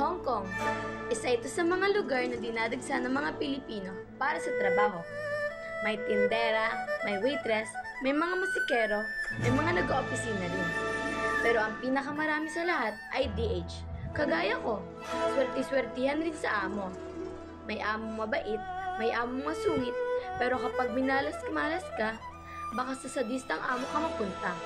Hong Kong. Isa ito sa mga lugar na dinadagsa ng mga Pilipino para sa trabaho. May tindera, may waitress, may mga musikero, may mga nag-opisina rin. Pero ang pinakamarami sa lahat ay DH. Kagaya ko, swerte-swertihan rin sa amo. May among mabait, may among masungit, pero kapag minalas ka, baka sa sadistang amo ka mapunta.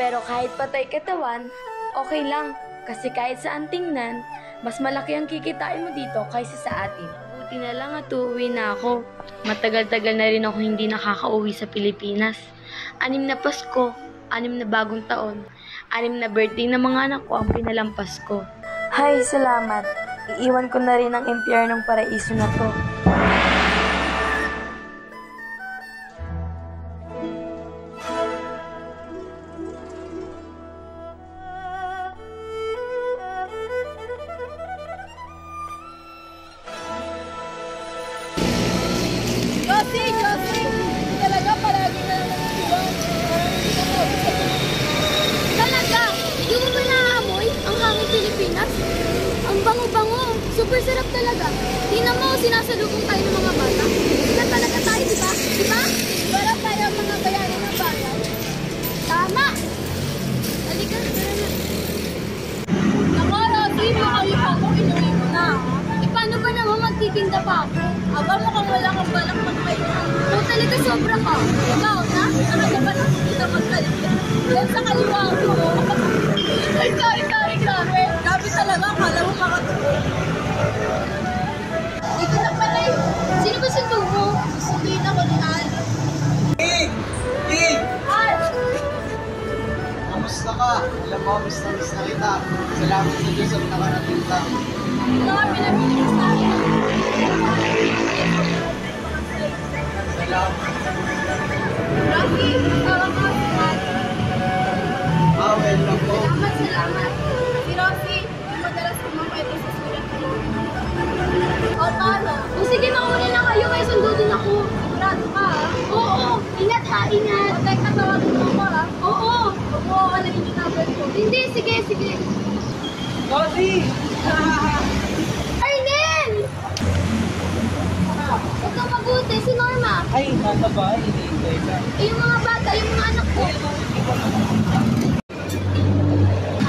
Pero kahit patay katawan, okay lang. Kasi kahit saan tingnan, mas malaki ang kikitain mo dito kaysa sa atin. Buti na lang at uuwi na ako. Matagal-tagal na rin ako hindi nakakauwi sa Pilipinas. 6 na Pasko, 6 na bagong taon, 6 na birthday ng mga anak ko ang pinalampas ko. Hay, salamat. Iiwan ko na rin ang impyernong paraiso na to. Josie! Talaga palagi na naman iwan. Talaga? Hindi mo ba naaamoy ang hangin Pilipinas? Ang bango-bango. Super sarap talaga. Tingnan mo, sinasalubong tayo ng mga bata. Sila talaga tayo, di ba? Di ba? Para tayo ang mga bayani ng bayan. Tama! Halika, tara na. Naku, Rosie, makalipa ko, inuwi mo na. Paano ba naman magtitinda pa ako? Aba, mukhang wala kang balak magpahinga. O talaga sobra ka. Ikaw, na? Nakala ba na kita magkalinda? Yan sa kaliwa ko. Ay, sorry. Gabi talaga, akala mo makatuloy. Dito na pala eh. Sino ba sundo mo? Susunduin ako ni Al. King! Al! Kamusta ka? Alam mo, miss na kita. Salamat sa Diyos at nakarating ka. Ito, pinabili sa akin. Salamat. Rocky, tawag mo si Al. Well lang po. Salamat. Si Rosie, yung madalas kumapwede sa sulat ko. O, paano? O sige, mauna na kayo. May sundo din ako. Sigurado ka, ha? Oo. Ingat, ha? Ingat. O, teka, tawagin mo ako, ha? Oo. Huwag mo ako lang yung number ko. Hindi, sige. Rosie! Arnel! Huwag kang mabuti. Si Norma. Ay, nasa bahay. Hindi ka. Yung mga bata, yung mga anak ko.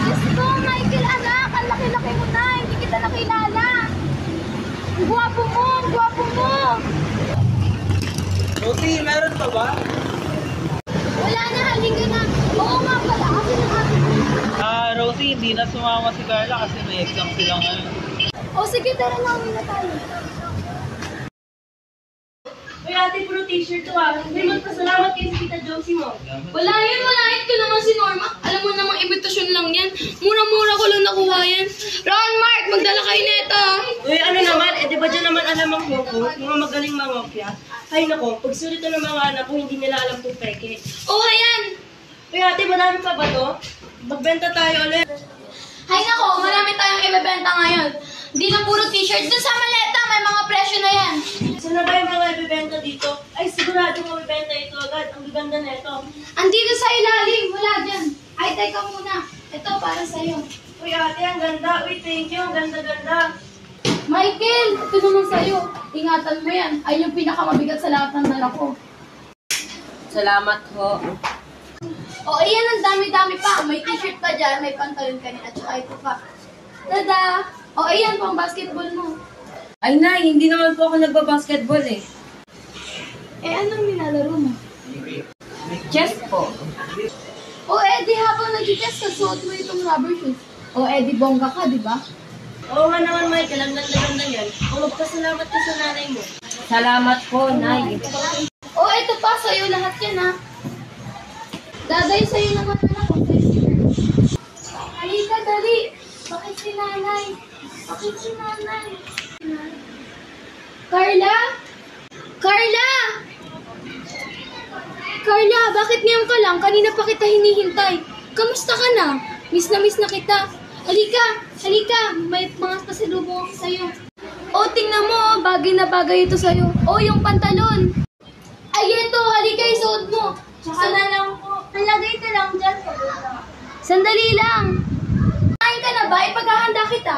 Asko, Michael, anak. Ang laki-laki mo na. Hindi kita nakilala. Ang gwapo mo. Rosie, meron pa ba? Wala na, halika na. Oo nga pala, akin ang akin. Rosie, hindi na sumama si Carla kasi may exam sila ngayon. O sige, tara na, uwi na tayo. Uy, ate, puro t-shirt to ah. May magpasalamat kayo sa Tita Josie mo. Wala yan. Ito naman si Norma. Alam mo namang imitasyon lang yan. Mura-mura ko lang nakuha yan. Ron, Mark, magdala kayo nito. Uy, ano naman, di ba dyan naman alam ang hoko? Mga magaling mangopya. Ay nako, pag sulit ng mga anak ko, hindi nila alam itong peke. Oh, hayan. Uy, ate, madami pa ba to? Magbenta tayo ulit. Hay nako, marami tayong ibebenta ngayon. Hindi na puro t-shirt. Dun sa maleta, may mga presyo na yan. Saan na ba yung mga ibibenta dito? Ay, sigurado mabibenta ito agad. Ang gaganda na ito. Andito sa ilalim. Wala dyan. Ay, teka muna. Ito para sa'yo. Uy, ate, ang ganda. Uy, thank you. Ang ganda-ganda. Michael, ito naman sa'yo. Ingatan mo yan. Ay yung pinakamabigat sa lahat ng dala ko. Salamat ho. O, ayan, ang dami-dami pa. May t-shirt pa dyan, may pantalon ka rin, at saka ito pa. Tada! O, ayan, pang basketball mo. Ay, Nay, hindi naman po ako nagbabasketball eh. Eh, anong nilalaro mo? Chess po. O, di habang nag-chess ka, suot mo itong rubber shoes. O, di bongga ka, di ba? Oo nga naman, Michael. Ang ganda-ganda yan. O, magpasalamat ka sa nanay mo. Salamat po, Nay. O, ito pa, sa'yo lahat yan, ha? Daday sa'yo naman, anak ko. Halika, dali. Bakit si nanay? Carla? Carla, bakit ngayon ka lang? Kanina pa kita hinihintay. Kamusta ka na? Miss na kita. Halika. May mga pasalubong ako sa'yo. O, tingnan mo. Bagay na bagay ito sa'yo. O, yung pantalon. Ay, ito. Halika, isuot mo. Tsaka na lang po. Nalagay ko lang dyan. Sandali lang. Kain ka na ba? Ipaghahanda kita.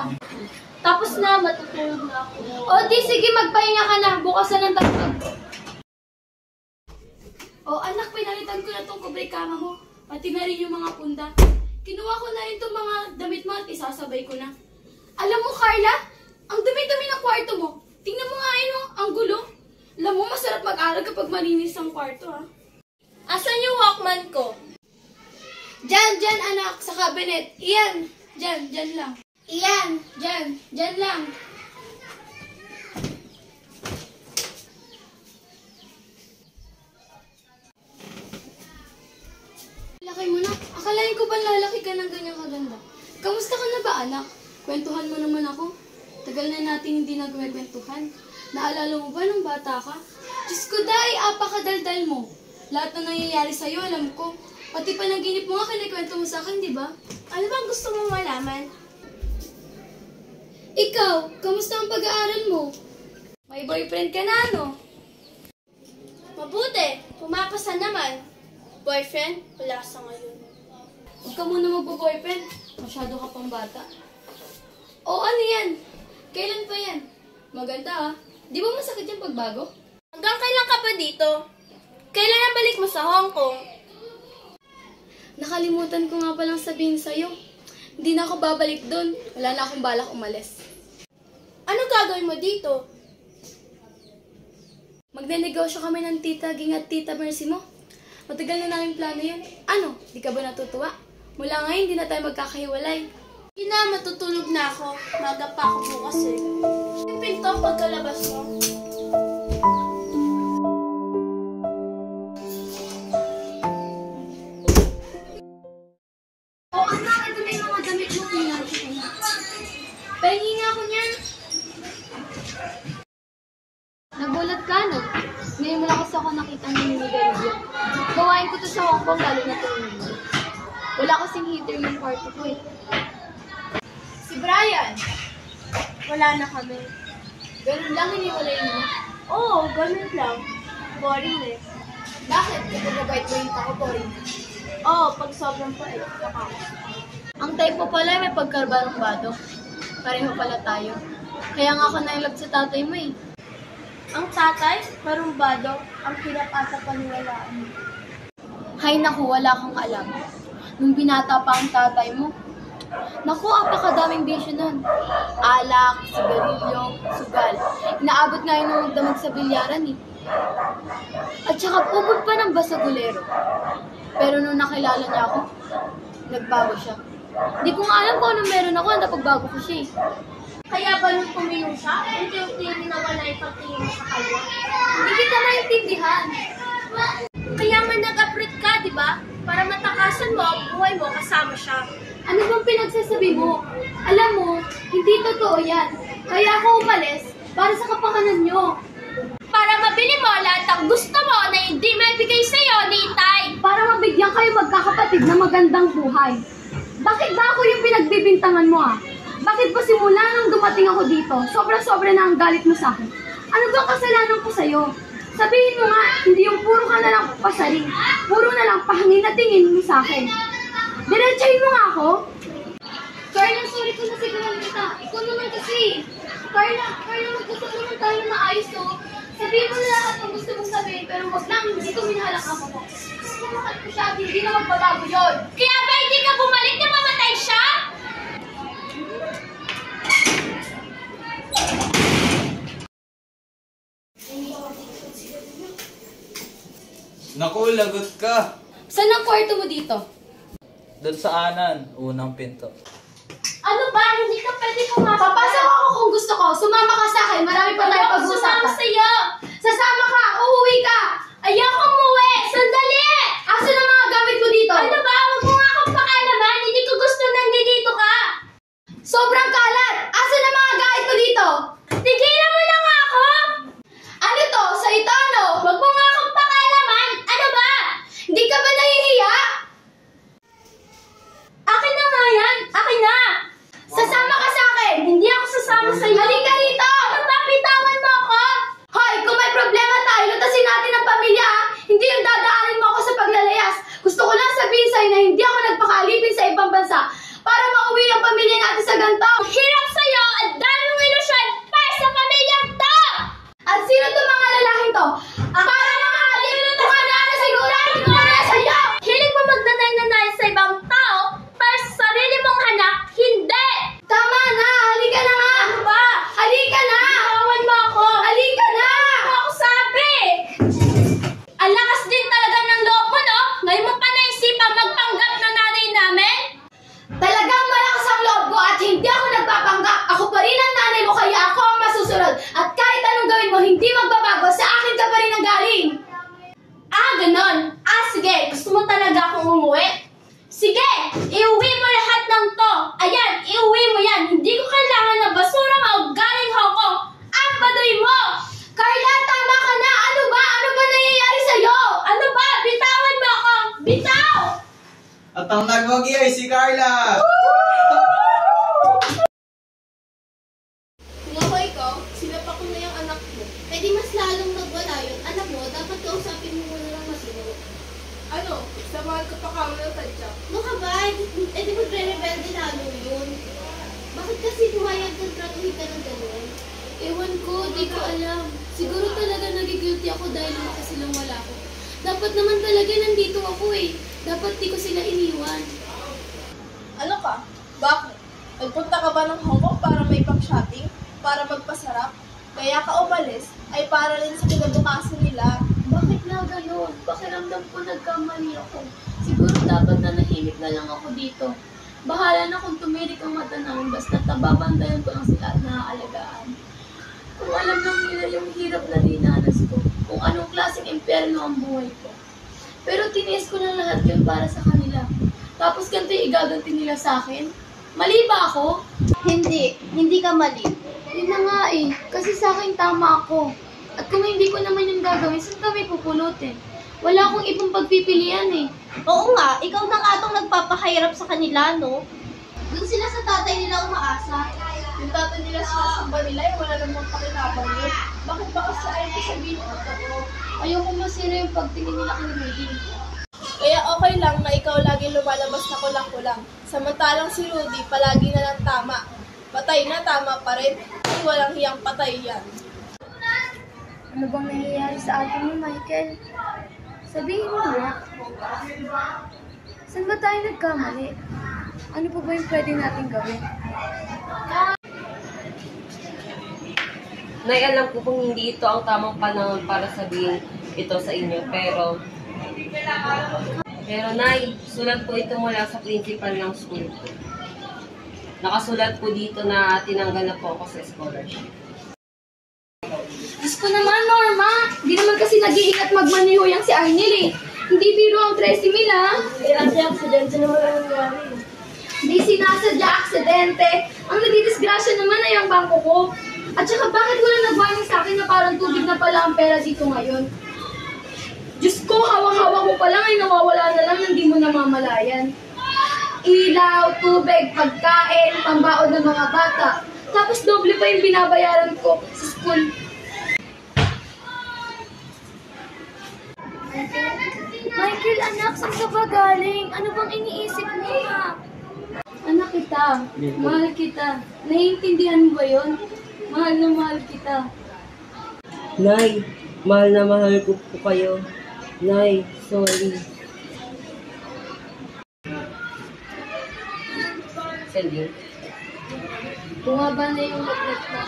Tapos na, matutulog na ako. O di, sige, magpahinga ka na. Bukas na ng dagdag. O anak, pinalitan ko na tong kubre kama mo. Pati na rin yung mga punda. Kinuha ko na rin tong mga damit mo at isasabay ko na. Alam mo, Carla, ang dumi-dumi ng kwarto mo. Tingnan mo nga yun, oh, ang gulo. Alam mo, masarap mag-aral kapag malinis ang kwarto, ha? Asan yung Walkman ko? Diyan, anak, sa cabinet. Iyan, diyan lang. Iyan, diyan lang. Laki mo na. Akalain ko ba lalaki ka ng ganyang kaganda? Kamusta ka na ba, anak? Kwentuhan mo naman ako. Tagal na natin hindi nagkwentuhan. Naalala mo ba nung bata ka? Diyos ko, Day, apakadaldal mo. Lahat na nangyayari sa'yo, alam ko. Pati panaginip mo nga, kinikwento mo sa akin, di ba? Ano bang gusto mong malaman? Ikaw, kamusta ang pag-aaral mo? May boyfriend ka na, no? Mabuti, pumapasa naman. Boyfriend, wala sa ngayon. Huwag ka muna magbo-boyfriend. Masyado ka pang bata. O ano yan? Kailan pa yan? Maganda ah. Di ba masakit yung pagbago? Hanggang kailan ka pa dito? Kailan na balik mo sa Hong Kong? Nakalimutan ko nga palang sabihin sa'yo. Hindi na ako babalik doon. Wala na akong balak umalis. Ano gagawin mo dito? Magnenegosyo kami ng Tita Ging at Tita Mercy mo. Matagal na namin plano yun. Ano? Di ka ba natutuwa? Mula ngayon, hindi na tayo magkakahiwalay. Hindi na, matutulog na ako. Maga pa ako bukas eh. Yung pinto pagkalabas mo. Oo, anak, ito na yung mga damit mo. Pahingi nga ako niyan. Nagulat ka, no? Ngayon mo lang kasi ako nakita ng nivelyo. Gawain ko to sa Hong Kong, lalo na ito. Wala kasing heater yung kwarto ko eh. Si Brian. Wala na kami. Ganun lang, hiniwalay mo. Oo, ganun lang. Boring eh. Bakit? Kapag mabait-bait ako, boring. Oo, pag sobrang pait, baka. Ang type mo pala may pagkarbarumbado. Pareho pala tayo. Kaya nga ako na-inlove sa tatay mo eh. Ang tatay, marumbado, ang hirap ata paniwalaan. Hay naku, wala kang alam. Nung binata pa ang tatay mo, naku, apakadaming bisyo nun. Alak, sigarilyo, sugal. Inaabot nga yun ng magdamag sa bilyaran eh. At saka pugod pa ng basagulero. Pero nung nakilala niya ako, nagbago siya. Di ko nga alam kung anong meron ako, napagbago ko siya eh. Kaya ba nung puminom siya, unti-unti nawala yung pagtingin mo sa kanya? Hindi kita maintindihan. Kaya nga nag-uproot ka, di ba? Para matakasan mo ang buhay mo kasama siya. Ano bang pinagsasabi mo? Alam mo, hindi totoo yan. Kaya ako umalis para sa kapakanan nyo. Para mabili mo lahat ng gusto mo na hindi maibigay sa'yo ni Itay. Para mabigyan kayo magkakapatid na magandang buhay. Bakit ba ako yung pinagbibintangan mo ah? Bakit ba simula nung dumating ako dito, sobra-sobra na ang galit mo sa akin? Ano ba kasalanan ko sa'yo? Sabihin mo nga, hindi yung puro ka na lang pasaring. Puro na lang pahangin na tingin mo sa akin. Diretsahin mo nga ako. Carla, sorry ko na siguro kita. Ikaw naman kasi. Carla, mag-usap naman tayo na maayos to. Sabihin mo na lahat ng gusto mong sabihin, pero wag lang, hindi ko minahalak ako mo. Kung mahal ko siya, hindi na magbabago yun. Kaya ba hindi ka bumalik na mamatay siya? Naku, lagot ka. Saan ang kwarto mo dito? Doon sa anan, unang pinto. Ano ba? Hindi ka pwede pumasok. Papasok ako kung gusto ko. Sumama ka sa akin. Marami pa tayo Sumama pag-usapan. sa'yo. Sasama ka! Uuwi ka! Ayoko umuwi. Sandali! Asa na mga gamit ko dito? Ano ba? Huwag mo nga akong pakialaman. Hindi ko gusto nandito ka. Sobrang kalat! Asa na mga gamit ko dito? Tigilan mo na nga ako. Ano to? Sa itano? Huwag mo nga akong pakialaman. Ano ba? Hindi ka ba nahihiya? Akin na nga yan. Akin na. Sasama ka sa akin! Hindi ako sasama sa'yo. Halika rito! Ano ba? Bitawan mo ako. Hoy, kung may problema tayo, lutasin natin ang pamilya, ha? Hindi yung dadaanin mo ako sa paglalayas. Gusto ko lang sabihin sa'yo na hindi ako nagpakalipin sa ibang bansa para mauwi ang pamilya natin sa ganito. Hirap sa'yo at dami At ang nagwagi ay si Carla! Kung ako ikaw, sinapak ko na yung anak mo. Eh di mas lalong nagwala yun. Anak mo, dapat kausapin mo muna lang masunod. Ano? Samahan ko pa kamo ng tadya. No ka ba? Eh di magre-rebelde lalo yun. Bakit kasi pumayag kang tratuhin ka ng gano'n? Ewan ko, di ko alam. Siguro talaga nagigilty ako dahil lumaki silang wala ko. Dapat naman talaga nandito ako eh. Dapat di ko sila iniwan. Ano ka? Bakit? Nagpunta ka ba ng Hong Kong para may pang-shopping? Para magpasarap? Kaya ka umalis ay para rin sa kinabukasan nila. Bakit na gano'n? Pakiramdam ko nagkamali ako. Siguro dapat nanahimik na lang ako dito. Bahala na kung tumirik ang mata namin basta tababandayan ko lang sila at naaalagaan. Kung alam lang nila yung hirap na dinanas ko, kung anong klaseng impyerno ang buhay ko. Pero tiniis ko na lahat yun para sa kanila. Tapos ganito yung igaganti nila sa akin? Mali ba ako? Hindi ka mali. Yun na nga eh, kasi sa akin tama ako. At kung hindi ko naman yung gagawin, saan kami pupulutin? Wala akong ibang pagpipilian eh. Oo nga, ikaw na nga itong nagpapahirap sa kanila, no? Doon sila sa tatay nila umaasa. Yung tatay nila sinasamba nila ay wala namang pakinabang yun. Bakit ba kasi ayaw ko sabihin ko totoo? Ayoko masira yung pagtingin nila kay Rudy. Kaya okay lang na ikaw lagi lumalabas na kulang-kulang. Samantalang si Rudy palagi na lang tama. Patay na tama pa rin. Ay walang hiyang patay yan. Ano bang nangyayari sa atin mo, Michael? Sabihin mo nga. Saan ba tayo nagkamali? Ano pa ba yung pwede natin gawin? Nay, alam ko kung hindi ito ang tamang panahon para sabihin ito sa inyo, pero Nay, sulat po ito mula sa principal ng school ko. Nakasulat po dito na tinanggal na po ako sa scholarship. Diyos ko naman, Norma! Hindi naman kasi nag-iingat magmaneho yang si Arnel eh. Hindi biro ang 13,000 ha? Eh, ate, aksidente naman ang nangyari. Hindi sinasadya aksidente. Ang nadidisgrasya naman ay ang bangko ko. At saka bakit wala nag-warning sa akin na parang tubig na pala ang pera dito ngayon? Diyos ko, hawak-hawak mo pa lang ay nawawala na lang nang di mo namamalayan. Ilaw, tubig, pagkain, pambaon ng mga bata. Tapos doble pa yung binabayaran ko sa school. Michael, anak, saan ka ba galing? Ano bang iniisip mo ha? Anak kita, mahal kita. Naiintindihan mo ba yun? Mahal na mahal kita. Nay, mahal na mahal ko po kayo. Nay, sorry. Sending. Bumaba na yung magnet mo.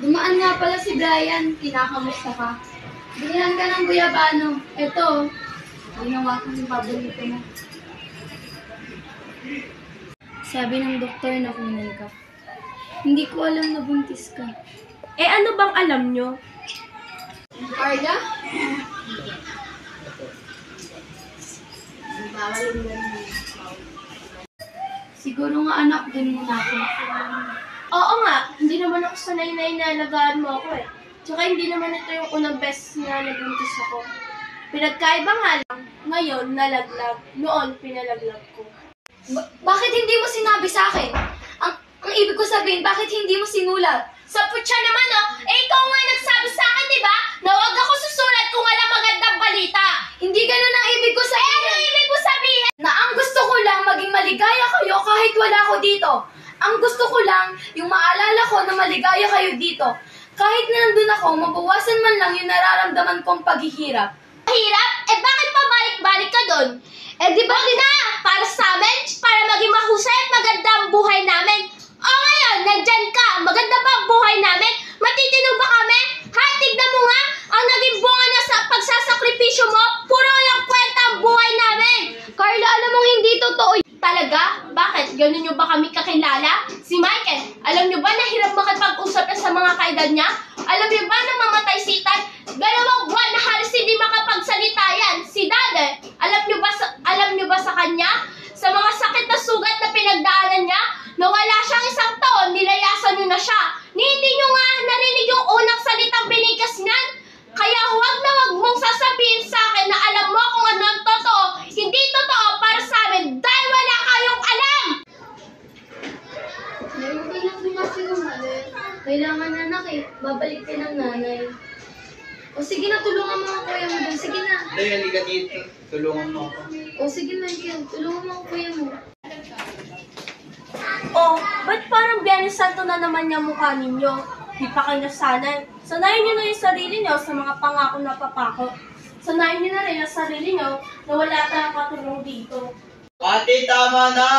Dumaan nga pala si Brian, kinakamusta ka? Bilihan ka ng guyabano. Eto, ginawa ko yung paborito mo. Sabi ng doktor na kunan ka. Hindi ko alam na buntis ka. Eh, ano bang alam nyo? Carla? Siguro nga anak, dun muna ako. Oo nga, hindi naman ako sanay na inalagaan mo ako eh. Tsaka hindi naman ito yung unang beses na nagbuntis ako. Pinagkaiba nga lang, ngayon nalaglag, noon pinalaglag ko. Bakit hindi mo sinabi sa akin? Ang ibig ko sabihin, bakit hindi mo sinulat? Sa putya naman, oh! Eh, ikaw nga nagsabi sa akin, di ba? Na huwag ako susulat kung wala magandang balita. Hindi ganun ang ibig ko Eh, sabihin. ano ibig mo sabihin? Na ang gusto ko lang maging maligaya kayo kahit wala ako dito. Ang gusto ko lang yung maalala ko na maligaya kayo dito. Kahit na nandun ako, mabawasan man lang yung nararamdaman kong paghihirap. Hirap? Eh, bakit pabalik-balik ka doon? Eh, di ba na? Para sa amin? Para maging mahusay at maganda ang buhay namin. O ngayon, nandyan ka. Maganda ba ang buhay namin? Matitino ba kami? Ha, tignan mo nga. Ang naging bunga na sa pagsasakripisyo mo, puro lang kwenta ang buhay namin. Carla, alam mong hindi totoo. Talaga? Bakit? Ganun nyo ba kami kakilala? Si Michael, alam nyo ba na hirap makipag-usap na sa mga kaedad niya? Alam nyo ba na mamatay si Tan? 2 buwan na halos hindi makapagsalita yan. Si Dade, alam nyo ba sa kanya? Sa mga sakit na sugat na pinagdaanan niya, na wala siyang 1 taon, nilayasan nyo na siya. Ni hindi nyo nga narinig yung unang salitang binigas niyan? Kaya huwag na huwag mong sasabihin sa akin na alam mo kung ano ang totoo, hindi totoo para sa babalik din ng nanay. O sige na, tulungan mo ang kuya mo dun. Sige na. Day, halika dito. Tulungan mo ako. O sige, Michael, tulungan mo ang kuya mo. Oh, ba't parang Biyernes Santo na naman yung mukha ninyo? Di pa kayo nasanay. Sanayin nyo na yung sarili nyo sa mga pangako na papako. Sanayin nyo na rin ang sarili nyo na wala tayong katulong dito. Ate, tama na!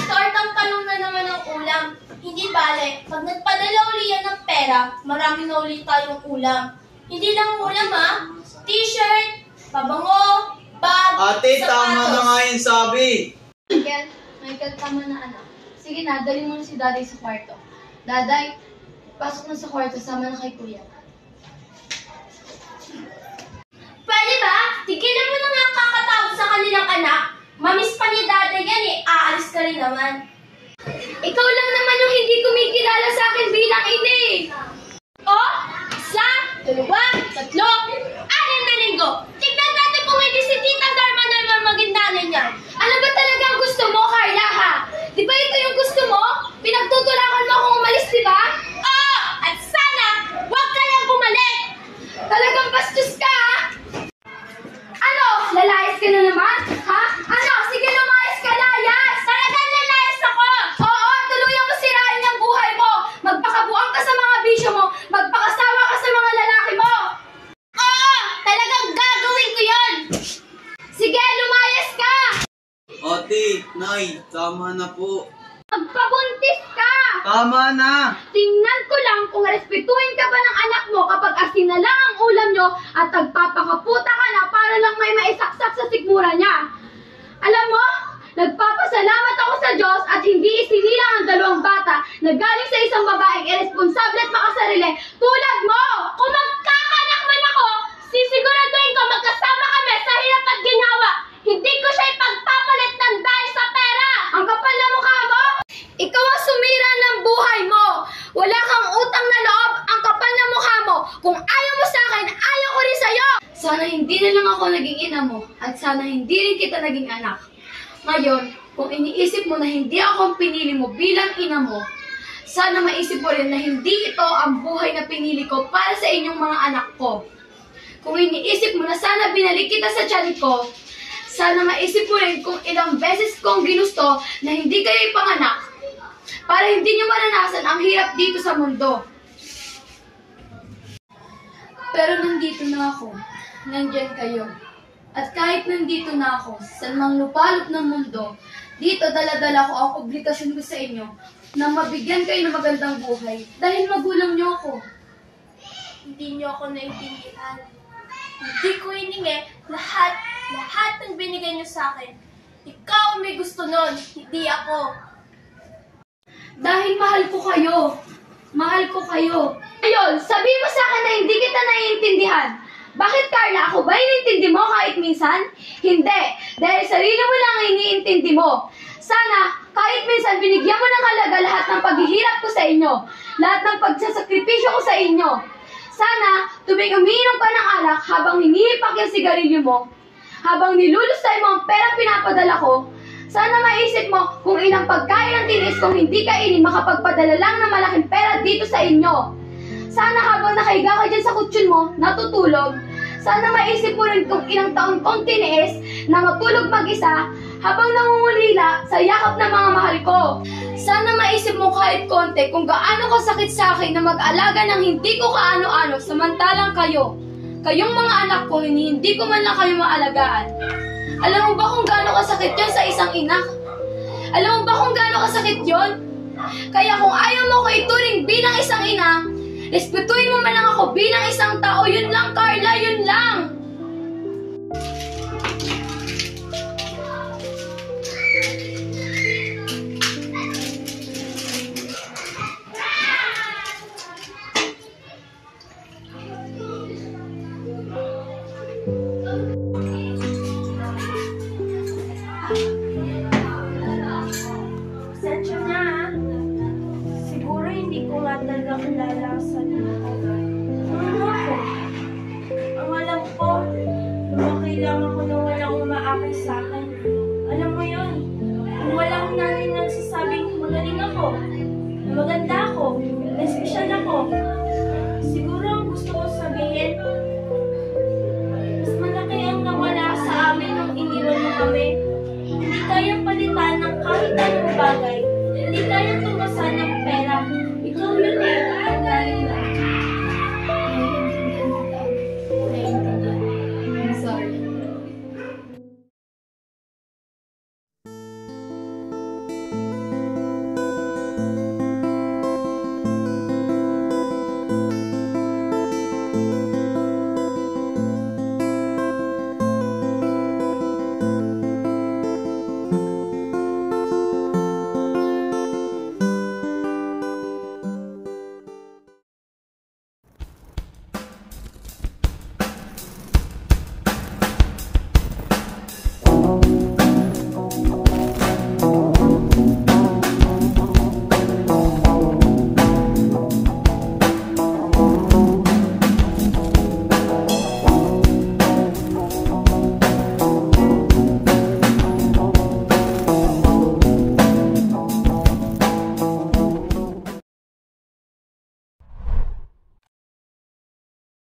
Tortang talong na naman ang ulam. Hindi bale, pag nagpadala uli yan ng pera, marami na uli tayong ulam. Hindi lang ulam ha, t-shirt, pabango, bag, Ate, tama na nga yung sabi. Michael, tama na anak. Sige na, dali mo na si Daday sa kwarto. Daday, pasok na sa kwarto, sama na kay kuya. Pwede ba? Tigilan mo na nga ang kakatawag sa kanilang anak. Mamiss pa ni Daday yan eh, aalis ka rin naman. Ikaw lang naman yung hindi kumikilala sa akin bilang ina eh. Oh, 1, 2, 3, 6 na linggo. Tignan natin kung hindi si Tita Dharma naman maging nanay niya. Ano ba talaga ang gusto mo, Carla, ha? Di ba ito yung gusto mo? Pinagtutulakan mo akong umalis, di ba? Oh, at sana, huwag ka lang bumalik. Talagang bastos ka, ha? Ano? Lalayas ka na naman? Ha? Ano? Sige, lumayas ka, layas! Talagang lalayas ako. Oo, tuluyan mo sirain ang buhay mo! Magpakabuang ka sa mga bisyo mo! Magpakasawa ka sa mga lalaki mo! Oo, talagang gagawin ko yun. Sige, lumayas ka! Ate, Nay, tama na po. Magpabuntis ka! Tama na! Tingnan ko lang kung respetuhin ka ba ng anak mo kapag asin na lang ang ulam nyo at nagpapakaputa ka na para lang may maisaksak sa sikmura niya. Alam mo, nagpapasalamat ako sa Diyos at hindi isinilang ang dalawang bata na galing sa isang babaeng irresponsable at makasarili tulad mo! Kung magkakanak man ako, sisiguraduhin ko magkasama kami sa hirap at ginhawa. Hindi ko siya ipagpapalit ng dahil sa pera. Ang kapal na mukha mo! Ikaw ang sumira ng buhay mo! Wala kang utang na loob! Ang kapal na mukha mo! Kung ayaw mo sa akin, ayaw ko rin sa'yo! Sana hindi na lang ako naging ina mo at sana hindi rin kita naging anak. Ngayon, kung iniisip mo na hindi ako ang pinili mo bilang ina mo, sana maisip mo rin na hindi ito ang buhay na pinili ko para sa inyong mga anak ko. Kung iniisip mo na sana binalik kita sa tiyan ko, sana maisip mo rin kung ilang beses kong ginusto na hindi kayo ipanganak para hindi nyo maranasan ang hirap dito sa mundo. Pero nandito na ako. Nandyan kayo. At kahit nandito na ako, sa mang lupalop ng mundo, dito dala-dala ko ang obligasyon ko sa inyo na mabigyan kayo ng magandang buhay dahil magulang nyo ako. Hindi niyo ako naiintindihan. Hindi ko hiningi lahat ng binigay niyo sa akin. Ikaw ang may gusto nun, hindi ako. Dahil mahal ko kayo. Mahal ko kayo. Ayun, sabi mo sa akin na hindi kita naiintindihan. Bakit, Carla? Ako ba iniintindi mo kahit minsan? Hindi. Dahil sarili mo lang ang iniintindi mo. Sana, kahit minsan binigyan mo ng halaga lahat ng paghihirap ko sa inyo. Lahat ng pagsasakripisyo ko sa inyo. Sana, tuwing umiinom ka ng alak habang hinihipak yung sigarilyo mo, habang nilulustay mo ang perang pinapadala ko, sana maisip mo kung ilang pagkain ang tinis kung hindi kainin makapagpadala lang ng malaking pera dito sa inyo. Sana habang nakahiga ka dyan sa kutsyon mo, natutulog, sana maisip mo rin kung ilang taon kong tiniis na matulog mag-isa habang nangungulila sa yakap ng mga mahal ko. Sana maisip mo kahit konti kung gaano kasakit sa akin na mag-alaga ng hindi ko kaano-ano samantalang kayong mga anak ko, hindi ko man lang kayo maalagaan. Alam mo ba kung gaano kasakit yon sa isang ina? Alam mo ba kung gaano kasakit yon? Kaya kung ayaw mo ko ituring bilang isang ina, respetuhin mo man lang ako bilang isang tao. Yun lang, Carla, yun lang. Pasensya na ha. Siguro hindi ko nga talaga kilala ang sarili ko. Ano ako? Ang alam ko, lumaki lang ako na walang umaakay sa akin. Alam mo yun, kung walang nanay nagsasabing magaling ako, maganda ako, espesyal ako. Siguro ang gusto ko sabihin, mas malaki ang nawala sa amin nung iniwan mo kami. Hindi kayang palitan ng kahit anong bagay. Hindi kayang